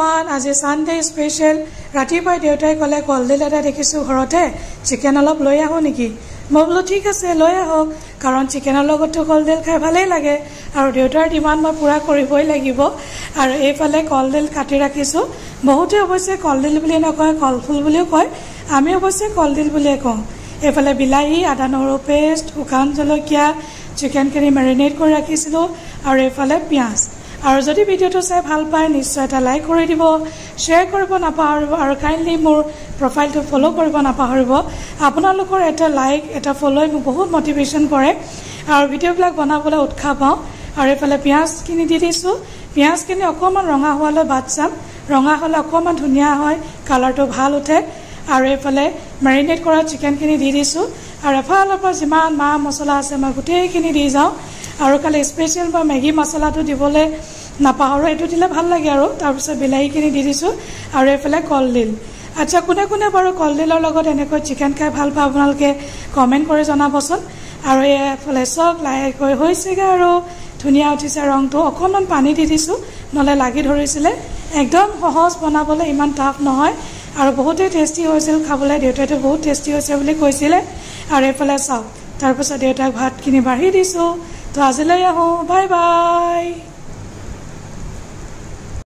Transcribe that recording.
everyone, আজি Sunday special ৰাতিপুৱা দেউতাই ক'লে কলডিল এটা দেখিছো ঘৰতে চিকেন অলপ লৈ আহো নেকি মই বলো ঠিক আছে লৈ আহো কাৰণ চিকেনৰ লগতো কলডিল খাই ভালেই লাগে আৰু দেউতাৰ ডিমান্ড মই পুৰা কৰিবই লাগিব আৰু এইফালে কলডিল কাটি ৰাখিছো বহুতে অৱশ্যে কলডিল বুলি নকয় কলফুল বুলিও কয় আমি অৱশ্যে কলডিল বুলিয়ে কওঁ এইফালে বিলাহী আদা নহৰু পেষ্ট শুকান জলকীয়া চিকেন খিনি মেৰিনেট কৰি ৰাখিছিলো আৰু এইফালে পিয়াজ আৰু যদি ভিডিওটো চাই ভাল পায় নিশ্চয় এটা লাইক কৰি দিব শেয়াৰ কৰিব নাপাহৰিব আৰু কাইন্ডলি মোৰ প্ৰফাইলটো ফলো কৰিব নাপাহৰিব আপোনালোকৰ এটা লাইক এটা ফলোই মোক বহুত মোটিভেশন কৰে আৰু ভিডিওবিলাক বনাবলৈ উৎসাহ পাওঁ আৰু এইফালে পিয়াজ কিনি দি দিছো পিয়াজ কিনি অকমান ৰঙা হোৱালৈ বাদ চাম ৰঙা হলে অকমান ধুনীয়া হয় কালাৰটো ভাল উঠে আৰু এইফালে মেৰিনেট কৰা চিকেন কিনি দি দিছো আৰু এফালৰ পৰা যিমান মা মছলা আছে মই গোটেইখিনি দি যাওঁ আৰু কালে স্পেশাল বা মেগি মছলাটো দিবলৈ নাপাহৰো এটো দিলে ভাল লাগে আৰু তাৰ পিছত বিলাহীখিনি দি দিছো আৰু এফালে কলডিল আচ্ছা কোনে কোনে বাৰু কলডিলৰ লগত এনেকৈ চিকেন খাই ভাল পায় আপোনালোকে কমেন্ট কৰি জনাবচোন আৰু এফালে সব লাইক হৈছেগে আৰু ধুনীয়া উঠিছে ৰংটো অকণমান পানী দি দিছো নলে লাগি ধৰিছিলে একদম সহজ বনাবলৈ ইমান টাফ নহয় আৰু বহুতে টেস্টি হৈছিল খাবলৈ দেউতাইটো বহুত টেস্টি হৈছে বুলি কৈছিলে আৰু এফালে চাওক তাৰ পিছত দেউতাক ভাত কিনি বাঢ়ি দিছো তো আজিলৈ আহো বাই বাই